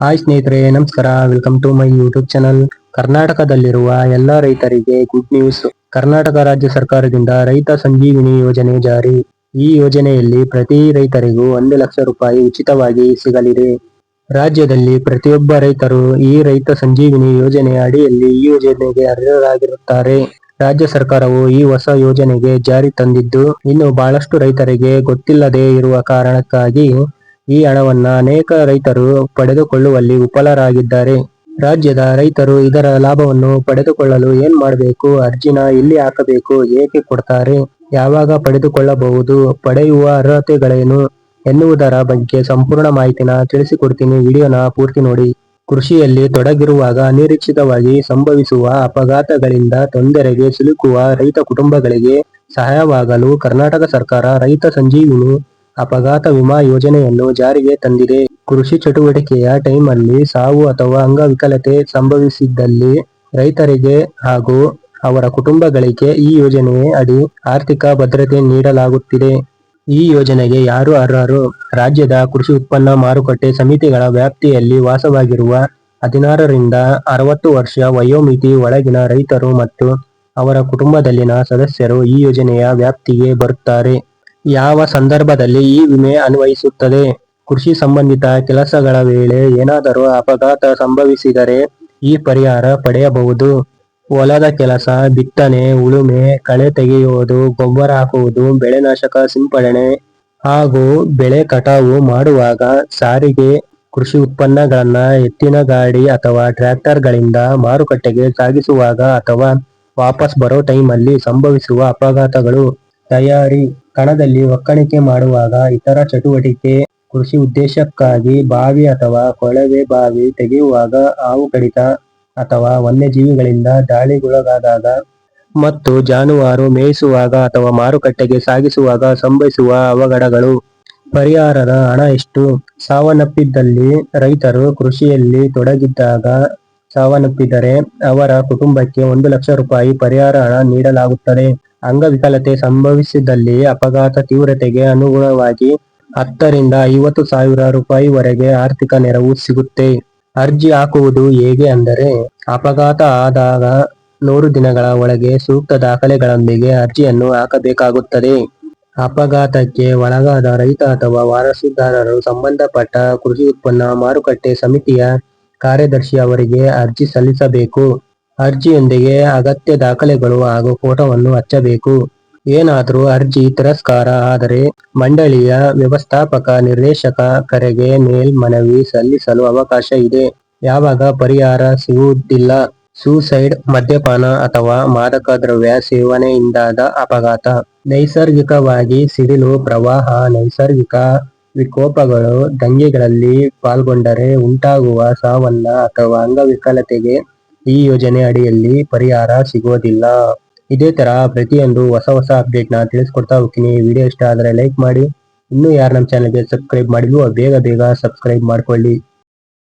Hi ಸ್ನೇಹಿತರೆ, ನಮಸ್ಕಾರ. Welcome to my YouTube channel. ಕರ್ನಾಟಕದಲ್ಲಿರುವ ಎಲ್ಲ ರೈತರಿಗೆ ಗುಡ್ ನ್ಯೂಸ್. ಕರ್ನಾಟಕ ರಾಜ್ಯ ಸರ್ಕಾರದಿಂದ ರೈತ ಸಂಜೀವಿನಿ ಯೋಜನೆ ಜಾರಿ. ಈ ಯೋಜನೆಯಲ್ಲಿ ಪ್ರತಿ ರೈತರಿಗೂ 1 ಲಕ್ಷ ರೂಪಾಯಿ ಉಚಿತವಾಗಿ ಸಿಗಲಿದೆ. ರಾಜ್ಯದಲ್ಲಿ ಪ್ರತಿಯೊಬ್ಬ ರೈತರು ಈ ರೈತ ಸಂಜೀವಿನಿ ಯೋಜನೆ ಅಡಿಯಲ್ಲಿ ಈ ಯೋಜನೆಗೆ ಅರ್ಹರಾಗಿರುತ್ತಾರೆ. ರಾಜ್ಯ ಸರ್ಕಾರವು ಈ ಹೊಸ ಯೋಜನೆಗೆ ಜಾರಿ ತಂದಿದ್ದು, ಇನ್ನು ಬಹಳಷ್ಟು ರೈತರಿಗೆ ಗೊತ್ತಿಲ್ಲದೆ ಇರುವ ಕಾರಣಕ್ಕಾಗಿ ಈ ಹಣವನ್ನ ಅನೇಕ ರೈತರು ಪಡೆದುಕೊಳ್ಳುವಲ್ಲಿ ವಿಫಲರಾಗಿದ್ದಾರೆ. ರಾಜ್ಯದ ರೈತರು ಇದರ ಲಾಭವನ್ನು ಪಡೆದುಕೊಳ್ಳಲು ಏನ್ ಮಾಡಬೇಕು, ಅರ್ಜಿನ ಎಲ್ಲಿ ಹಾಕಬೇಕು, ಏಕೆ ಕೊಡ್ತಾರೆ, ಯಾವಾಗ ಪಡೆದುಕೊಳ್ಳಬಹುದು, ಪಡೆಯುವ ಅರ್ಹತೆಗಳೇನು ಎನ್ನುವುದರ ಬಗ್ಗೆ ಸಂಪೂರ್ಣ ಮಾಹಿತಿನ ತಿಳಿಸಿಕೊಡ್ತೀನಿ. ವಿಡಿಯೋನ ಪೂರ್ತಿ ನೋಡಿ. ಕೃಷಿಯಲ್ಲಿ ತೊಡಗಿರುವಾಗ ಅನಿರೀಕ್ಷಿತವಾಗಿ ಸಂಭವಿಸುವ ಅಪಘಾತಗಳಿಂದ ತೊಂದರೆಗೆ ಸಿಲುಕುವ ರೈತ ಕುಟುಂಬಗಳಿಗೆ ಸಹಾಯವಾಗಲು ಕರ್ನಾಟಕ ಸರ್ಕಾರ ರೈತ ಸಂಜೀವಿನಿ ಅಪಘಾತ ವಿಮಾ ಯೋಜನೆಯನ್ನು ಜಾರಿಗೆ ತಂದಿದೆ. ಕೃಷಿ ಚಟುವಟಿಕೆಯ ಟೈಮಲ್ಲಿ ಸಾವು ಅಥವಾ ಅಂಗವಿಕಲತೆ ಸಂಭವಿಸಿದಲ್ಲಿ ರೈತರಿಗೆ ಹಾಗೂ ಅವರ ಕುಟುಂಬಗಳಿಗೆ ಈ ಯೋಜನೆ ಅಡಿ ಆರ್ಥಿಕ ಭದ್ರತೆ ನೀಡಲಾಗುತ್ತಿದೆ. ಈ ಯೋಜನೆಗೆ ಯಾರು ಅರ್ಹರು? ರಾಜ್ಯದ ಕೃಷಿ ಉತ್ಪನ್ನ ಮಾರುಕಟ್ಟೆ ಸಮಿತಿಗಳ ವ್ಯಾಪ್ತಿಯಲ್ಲಿ ವಾಸವಾಗಿರುವ 16 ರಿಂದ 60 ವರ್ಷ ವಯೋಮಿತಿ ಒಳಗಿನ ರೈತರು ಮತ್ತು ಅವರ ಕುಟುಂಬದಲ್ಲಿನ ಸದಸ್ಯರು ಈ ಯೋಜನೆಯ ವ್ಯಾಪ್ತಿಗೆ ಬರುತ್ತಾರೆ. ಯಾವ ಸಂದರ್ಭದಲ್ಲಿ ಈ ವಿಮೆ ಅನ್ವಯಿಸುತ್ತದೆ? ಕೃಷಿ ಸಂಬಂಧಿತ ಕೆಲಸಗಳ ವೇಳೆ ಏನಾದರೂ ಅಪಘಾತ ಸಂಭವಿಸಿದರೆ ಈ ಪರಿಹಾರ ಪಡೆಯಬಹುದು. ಹೊಲದ ಕೆಲಸ, ಬಿತ್ತನೆ, ಉಳುಮೆ, ಕಳೆ ತೆಗೆಯುವುದು, ಗೊಬ್ಬರ ಹಾಕುವುದು, ಬೆಳೆನಾಶಕ ಸಿಂಪಡಣೆ ಹಾಗೂ ಬೆಳೆ ಕಟಾವು ಮಾಡುವಾಗ, ಸಾರಿಗೆ, ಕೃಷಿ ಉತ್ಪನ್ನಗಳನ್ನ ಎತ್ತಿನ ಗಾಡಿ ಅಥವಾ ಟ್ರ್ಯಾಕ್ಟರ್ ಗಳಿಂದ ಮಾರುಕಟ್ಟೆಗೆ ಸಾಗಿಸುವಾಗ ಅಥವಾ ವಾಪಸ್ ಬರೋ ಟೈಮಲ್ಲಿ ಸಂಭವಿಸುವ ಅಪಘಾತಗಳು, ತಯಾರಿ, ಕಣದಲ್ಲಿ ಒಕ್ಕಣಿಕೆ ಮಾಡುವಾಗ, ಇತರ ಚಟುವಟಿಕೆ, ಕೃಷಿ ಉದ್ದೇಶಕ್ಕಾಗಿ ಬಾವಿ ಅಥವಾ ಕೊಳವೆ ಬಾವಿ ತೆಗೆಯುವಾಗ, ಹಾವು ಕಡಿತ ಅಥವಾ ವನ್ಯಜೀವಿಗಳಿಂದ ದಾಳಿಗೊಳಗಾದಾಗ ಮತ್ತು ಜಾನುವಾರು ಮೇಯಿಸುವಾಗ ಅಥವಾ ಮಾರುಕಟ್ಟೆಗೆ ಸಾಗಿಸುವಾಗ ಸಂಭವಿಸುವ ಅವಘಡಗಳು. ಪರಿಹಾರದ ಹಣ ಎಷ್ಟು? ಸಾವನ್ನಪ್ಪಿದಲ್ಲಿ ರೈತರು ಕೃಷಿಯಲ್ಲಿ ತೊಡಗಿದ್ದಾಗ ಸಾವನ್ನಪ್ಪಿದರೆ ಅವರ ಕುಟುಂಬಕ್ಕೆ 1 ಲಕ್ಷ ರೂಪಾಯಿ ಪರಿಹಾರ ಹಣ ನೀಡಲಾಗುತ್ತದೆ. ಅಂಗವಿಕಲತೆ ಸಂಭವಿಸಿದಲ್ಲಿ ಅಪಘಾತ ತೀವ್ರತೆಗೆ ಅನುಗುಣವಾಗಿ 10 ರಿಂದ 50 ಸಾವಿರ ರೂಪಾಯಿವರೆಗೆ ಆರ್ಥಿಕ ನೆರವು ಸಿಗುತ್ತೆ. ಅರ್ಜಿ ಹಾಕುವುದು ಹೇಗೆ ಅಂದರೆ, ಅಪಘಾತ ಆದಾಗ 100 ದಿನಗಳ ಒಳಗೆ ಸೂಕ್ತ ದಾಖಲೆಗಳೊಂದಿಗೆ ಅರ್ಜಿಯನ್ನು ಹಾಕಬೇಕಾಗುತ್ತದೆ. ಅಪಘಾತಕ್ಕೆ ಒಳಗಾದ ರೈತ ಅಥವಾ ವಾರಸುದಾರರು ಸಂಬಂಧಪಟ್ಟ ಕೃಷಿ ಉತ್ಪನ್ನ ಮಾರುಕಟ್ಟೆ ಸಮಿತಿಯ ಕಾರ್ಯದರ್ಶಿ ಅವರಿಗೆ ಅರ್ಜಿ ಸಲ್ಲಿಸಬೇಕು. ಅರ್ಜಿಯೊಂದಿಗೆ ಅಗತ್ಯ ದಾಖಲೆಗಳು ಹಾಗೂ ಫೋಟೋವನ್ನು ಹಚ್ಚಬೇಕು. ಏನಾದ್ರೂ ಅರ್ಜಿ ತಿರಸ್ಕಾರ ಆದರೆ ಮಂಡಳಿಯ ವ್ಯವಸ್ಥಾಪಕ ನಿರ್ದೇಶಕ ಕರೆಗೆ ಮೇಲ್ಮನವಿ ಸಲ್ಲಿಸಲು ಅವಕಾಶ ಇದೆ. ಯಾವಾಗ ಪರಿಹಾರ ಸಿಗುವುದಿಲ್ಲ? ಸೂಸೈಡ್, ಮದ್ಯಪಾನ ಅಥವಾ ಮಾದಕ ದ್ರವ್ಯ ಸೇವನೆಯಿಂದಾದ ಅಪಘಾತ, ನೈಸರ್ಗಿಕವಾಗಿ ಸಿಡಿಲು, ಪ್ರವಾಹ, ನೈಸರ್ಗಿಕ ವಿಕೋಪಗಳು, ದಂಗೆಗಳಲ್ಲಿ ಪಾಲ್ಗೊಂಡರೆ ಉಂಟಾಗುವ ಸಾವನ್ನ ಅಥವಾ ಅಂಗವಿಕಲತೆಗೆ ಈ ಯೋಜನೆ ಅಡಿಯಲ್ಲಿ ಪರಿಹಾರ ಸಿಗೋದಿಲ್ಲ. ಇದೇ ತರ ಪ್ರತಿಯೊಂದು ಹೊಸ ಅಪ್ಡೇಟ್ನ ತಿಳಿಸ್ಕೊಡ್ತಾ ಹೋಗ್ತೀನಿ. ವಿಡಿಯೋ ಇಷ್ಟ ಆದರೆ ಲೈಕ್ ಮಾಡಿ. ಇನ್ನೂ ಯಾರು ನಮ್ಮ ಚಾನಲ್ಗೆ ಸಬ್ಸ್ಕ್ರೈಬ್ ಮಾಡಿಲ್ವೋ ಬೇಗ ಸಬ್ಸ್ಕ್ರೈಬ್ ಮಾಡ್ಕೊಳ್ಳಿ.